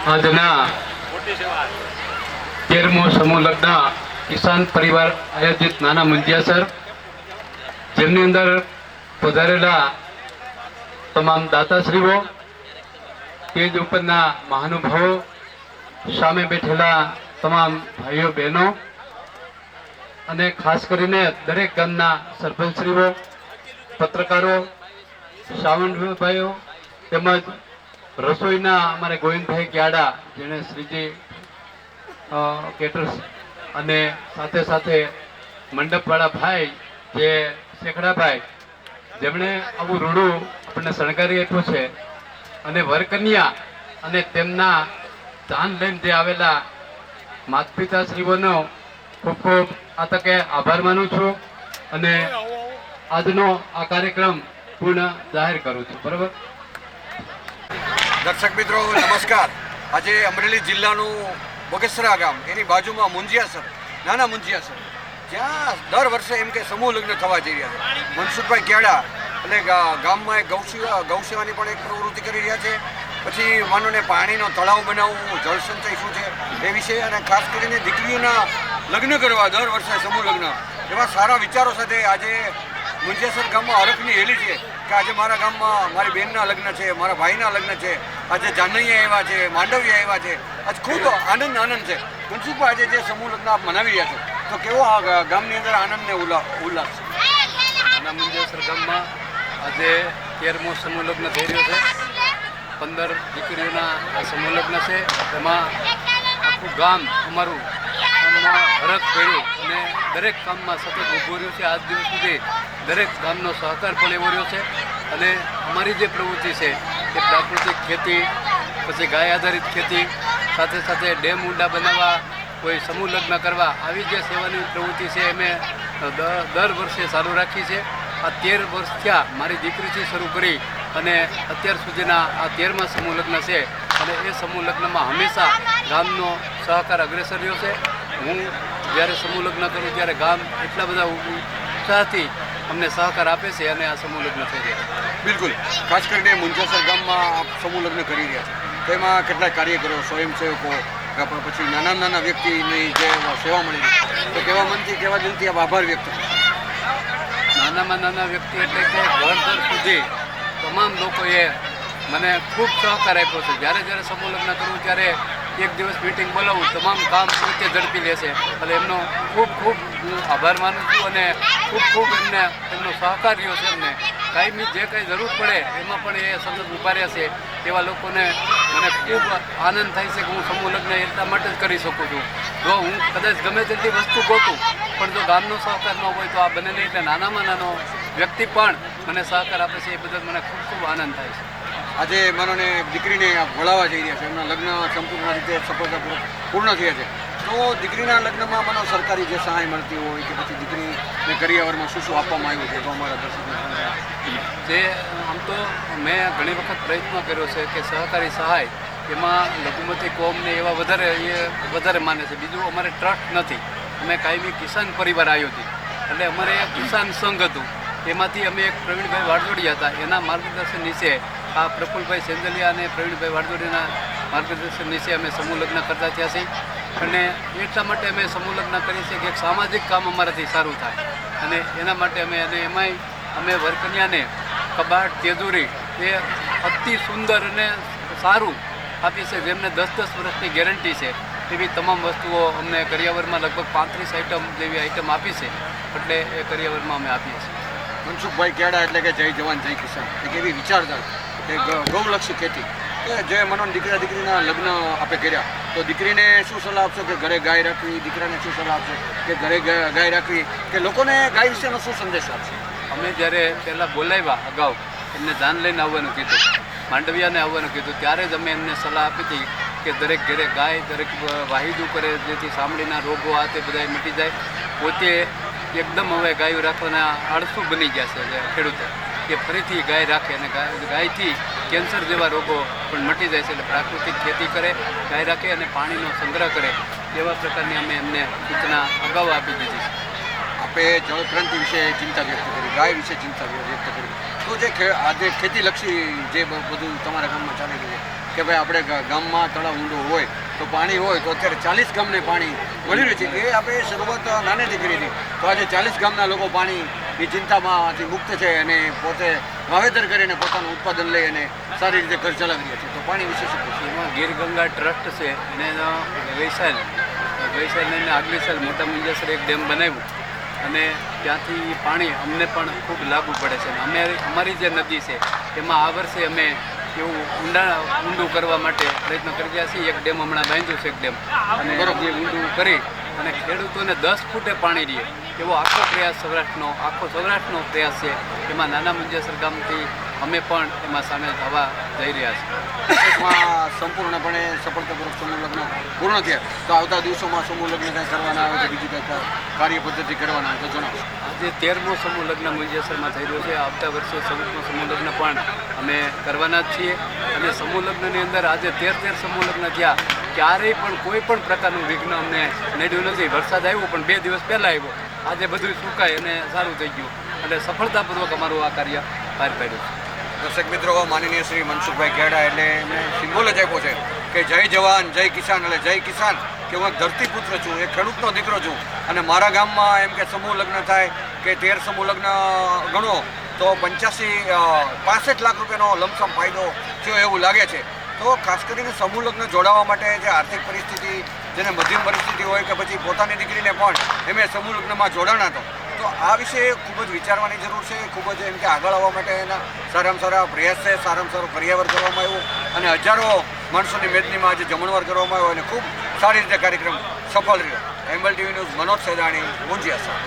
આજના 13મો સમૂહ લગ્ન કિસાન પરિવાર આયોજિત નાના મુંજિયાસર, જેમની અંદર પધારેલા તમામ દાતાશ્રીઓ, તેજ ઉપરના મહાનુભાવો, સામે બેઠેલા તમામ ભાઈઓ બહેનો અને ખાસ કરીને દરેક ગામના સરપંચશ્રીઓ, પત્રકારો, સાવંતભાઈઓ તેમજ રસોઈના અમારે ગોવિંદભાઈ ક્યાડા, જેણે શ્રીજી કેટર્સ, અને સાથે સાથે મંડપવાળા ભાઈ જે શેખડાભાઈ, જેમણે આવું રૂડું આપણને શણગારી આપ્યું છે, અને વરકન્યા અને તેમના દાન લઈને જે આવેલા માતા પિતાશ્રીઓનો ખૂબ ખૂબ આ તકે આભાર માનું છું અને આજનો આ કાર્યક્રમ પૂર્ણ જાહેર કરું છું. બરાબર. દર્શક મિત્રો નમસ્કાર. આજે અમરેલી જિલ્લાનું બગસરા ગામ, એની બાજુમાં મુંજિયાસર, નાના મુંજિયાસર, જ્યાં દર વર્ષે એમ કે સમૂહ લગ્ન થવા જઈ રહ્યા છે. મનસુખભાઈ ક્યાડા એટલે ગામમાં એક ગૌસેવાની પણ એક પ્રવૃત્તિ કરી રહ્યા છે. પછી માનોને પાણીનો તળાવ બનાવવું, જળ સંચય શું છે એ વિશે, અને ખાસ કરીને દીકરીઓના લગ્ન કરવા દર વર્ષે સમૂહ લગ્ન, એવા સારા વિચારો સાથે આજે મુંજિયાસર ગામમાં હરખની હેલી છે કે આજે મારા ગામમાં મારી બહેનના લગ્ન છે, મારા ભાઈના લગ્ન છે, આજે જાનૈયા આવ્યા છે, માંડવિયા આવ્યા છે. આજ ખૂબ આનંદ છે. મનસુખભાઈ, આજે જે સમૂહ લગ્ન આપ મનાવી રહ્યા છો, તો કેવો આ ગામની અંદર આનંદ ને ઉલ્લાસ છે? નાના મુંજિયાસર ગામમાં આજે 13મો સમૂહ લગ્ન થઈ રહ્યો છે. 15 દીકરીઓના આ સમૂહ લગ્ન છે. તેમાં આખું ગામ અમારું હરખ કર્યું અને દરેક કામમાં સતત ઊભું રહ્યું છે. આજ દિવસ સુધી દરેક ગામનો સહકાર પણ એવો રહ્યો છે. અને અમારી જે પ્રવૃત્તિ છે એ પ્રાકૃતિક ખેતી, પછી ગાય આધારિત ખેતી, સાથે સાથે ડેમ ઊંડા બનાવવા, કોઈ સમૂહ લગ્ન કરવા, આવી જે સેવાની પ્રવૃત્તિ છે અમે દર વર્ષે ચાલુ રાખી છે. આ 13 વર્ષ થયા મારી દીકરીથી શરૂ કરી અને અત્યાર સુધીના આ 13મા સમૂહ લગ્ન છે. અને એ સમૂહ લગ્નમાં હંમેશા ગામનો સહકાર અગ્રેસર રહ્યો છે. હું જ્યારે સમૂહ લગ્ન કરું ત્યારે ગામ એટલા બધા ઉત્સાહથી અમને સહકાર આપે છે અને આ સમૂહ લગ્ન થઈ રહ્યા છે. બિલકુલ. ખાસ કરીને મુંજિયાસર ગામમાં આપ સમૂહ લગ્ન કરી રહ્યા છે, તેમાં કેટલાક કાર્યકરો, સ્વયંસેવકો, પછી નાના વ્યક્તિની જે સેવા મળી રહી, તો કેવા મનથી, કેવા દિલથી આપ આભાર વ્યક્ત કરો? નાનામાં નાના વ્યક્તિ એટલે કે ઘર સુધી તમામ લોકોએ મને ખૂબ સહકાર આપ્યો છે. જ્યારે સમૂહ લગ્ન કરું ત્યારે એક દિવસ મિટિંગ બોલાવું, તમામ કામ પોતે ઝડપી લેશે. અને એમનો ખૂબ હું આભાર માનું છું અને ખૂબ એમનો સહકાર રહ્યો છે. એમને કાયમી જે કંઈ જરૂર પડે એમાં પણ એ સતત ઊભા રહ્યા છે. એવા લોકોને મને ખૂબ આનંદ થાય છે કે હું સમૂહ લગ્ન એટલા માટે જ કરી શકું છું. જો હું કદાચ ગમે તેટલી વસ્તુ ગોતું, પણ જો ગામનો સહકાર ન હોય તો આ બને નહીં. એટલે નાનામાં નાનો વ્યક્તિ પણ મને સહકાર આપે છે, એ બદલ મને ખૂબ આનંદ થાય છે. આજે માનોને દીકરીને વળાવવા જઈ રહ્યા છે, એમના લગ્ન સંપૂર્ણ રીતે સફળતાપૂર્વક પૂર્ણ થયા છે, તો દીકરીના લગ્નમાં માનો સરકારી જે સહાય મળતી હોય કે પછી દીકરીને કરિયાવરમાં શું આપવામાં આવ્યું છે, તો અમારા દર્શકો જે આમ તો મેં ઘણી વખત પ્રયત્ન કર્યો છે કે સહકારી સહાય એમાં લઘુમતી કોમને એવા વધારે માને છે. બીજું અમારે ટ્રસ્ટ નથી, અમે કાયમી કિસાન પરિવાર આયોજિત, એટલે અમારે કિસાન સંઘ હતું. એમાંથી અમે એક પ્રવીણભાઈ વાડજોડિયા હતા, એના માર્ગદર્શન નીચે આ પ્રફુલભાઈ સેંજલિયા અને પ્રવીણભાઈ વાડજોડિયાના માર્ગદર્શન નીચે અમે સમૂહ લગ્ન કરતા થયા છીએ. અને એટલા માટે અમે સમૂહ લગ્ન કરીએ છીએ કે એક સામાજિક કામ અમારાથી સારું થાય, અને એના માટે એમાંય અમે વરકન્યાને કબાટ, તેજોરી એ અતિ સુંદર અને સારું આપી છે, જેમને 10-10 વર્ષની ગેરંટી છે. એવી તમામ વસ્તુઓ અમને કરિયાવરમાં લગભગ 35 આઈટમ જેવી આઈટમ આપી છે. એટલે એ કરિયાવરમાં અમે આપીએ છીએ. મનસુખભાઈ ક્યાડા એટલે કે જય જવાન જય કિસાન, એક એવી વિચારધારા, એક ગૌલક્ષી ખેતી કે જે મનોન દીકરીના લગ્ન આપે કર્યા, તો દીકરીને શું સલાહ આપશો કે ઘરે ગાય રાખવી, દીકરાને શું સલાહ આપશો કે ઘરે ગાય રાખવી, કે લોકોને ગાય વિશેનો શું સંદેશ આપશો? અમે જ્યારે પહેલાં બોલાવ્યા અગાઉ, એમને દાન લઈને આવવાનું કીધું, માંડવિયાને આવવાનું કીધું, ત્યારે જ અમે એમને સલાહ આપી હતી કે દરેક ઘરે ગાય, દરેક વાહિદું કરે, જેથી ચામડીના રોગો આ તે બધા મટી જાય. પોતે એકદમ હવે ગાયો રાખવાના આળસુ બની ગયા છે જે ખેડૂતો, કે ફરીથી ગાય રાખે અને ગાયથી કેન્સર જેવા રોગો પણ મટી જાય છે. એટલે પ્રાકૃતિક ખેતી કરે, ગાય રાખે અને પાણીનો સંગ્રહ કરે, એવા પ્રકારની અમે એમને સૂચના અગાઉ આપી દીધી છે. આપે જળક્રાંતિ વિશે ચિંતા વ્યક્ત કરી, ગાય વિશે ચિંતા વ્યક્ત કરી, તો જે આજે ખેતીલક્ષી જે બધું તમારા ગામમાં ચાલી રહ્યું છે, કે ભાઈ આપણે ગામમાં તળાવ ઊંડો હોય તો પાણી હોય તો અત્યારે 40 ગામને પાણી મળી રહ્યું છે. એ આપણે શરૂઆત નાનેથી કરી હતી, તો આજે 40 ગામના લોકો પાણીની ચિંતામાંથી મુક્ત છે અને પોતે વાવેતર કરીને પોતાનું ઉત્પાદન લઈ અને સારી રીતે ઘર ચલાવી રહ્યા છે. તો પાણી વિશે શું કહેશો? એમાં ગીર ગંગા ટ્રસ્ટ છે એને ગઈસાલને આગલી સાલ મોટા મુંજાસર એક ડેમ બનાવ્યું અને ત્યાંથી પાણી અમને પણ ખૂબ લાગુ પડે છે. અને અમારી જે નદી છે એમાં આ વર્ષે અમે એવું ઊંડું કરવા માટે પ્રયત્ન કરી રહ્યા છીએ. એક ડેમ હમણાં બાંધ્યું છે, એક ડેમ, અને જે ઊંડું કરી અને ખેડૂતોને 10 ફૂટે પાણી રહે એવો આખો પ્રયાસ સૌરાષ્ટ્રનો પ્રયાસ છે. એમાં નાના મુંજાસર ગામથી અમે પણ એમાં સામેલ થવા જઈ રહ્યા છીએ. દેશમાં સંપૂર્ણપણે સફળતાપૂર્વક સમૂહ લગ્ન પૂર્ણ થયા, તો આવતા દિવસોમાં સમૂહ લગ્ન કંઈ કરવાના આવે છે, બીજી કંઈ કાર્ય પદ્ધતિ કરવાના આવે તો જણાવો. આજે 13મો સમૂહ લગ્ન મુંજાસરમાં થઈ રહ્યો છે. આવતા વર્ષે 14મો સમૂહ લગ્ન પણ અમે કરવાના જ છીએ. અને સમૂહ લગ્નની અંદર આજે 13 સમૂહ લગ્ન થયા, ક્યારેય પણ કોઈ પણ પ્રકારનું વિઘ્ન અમને નડ્યું નથી. વરસાદ આવ્યો પણ 2 દિવસ પહેલાં આવ્યો, આજે બધું સુકાય અને સારું થઈ ગયું અને સફળતાપૂર્વક અમારું આ કાર્ય પાર પાડ્યું છે. દર્શક મિત્રો, માનનીય શ્રી મનસુખભાઈ ખેડા એટલે એમને સિમ્બોલ જ આપ્યો છે કે જય જવાન જય કિસાન. એટલે જય કિસાન કે હું એક ધરતીપુત્ર છું, એક ખેડૂતનો દીકરો છું અને મારા ગામમાં એમ કે સમૂહ લગ્ન થાય કે 13 સમૂહ લગ્ન ગણો તો 65 લાખ રૂપિયાનો લમસમ ફાયદો થયો એવું લાગે છે. તો ખાસ કરીને સમૂહ લગ્ન જોડાવા માટે જે આર્થિક પરિસ્થિતિ, જેને મધ્યમ પરિસ્થિતિ હોય કે પછી પોતાની દીકરીને પણ એમ સમૂહ લગ્નમાં જોડાણા હતો, તો આ વિશે ખૂબ જ વિચારવાની જરૂર છે. ખૂબ જ એમ કે આગળ આવવા માટે એના સારામાં સારા પ્રયાસ છે, સારામાં સારું પર્યાવરણ કરવામાં આવ્યું અને હજારો માણસોની મેદનીમાં આજે જમણવાર કરવામાં આવ્યો અને ખૂબ સારી રીતે કાર્યક્રમ સફળ રહ્યો. એમ્બલ ટીવી ન્યૂઝ, મનોજ સેદાણી, મુંજિયાસર.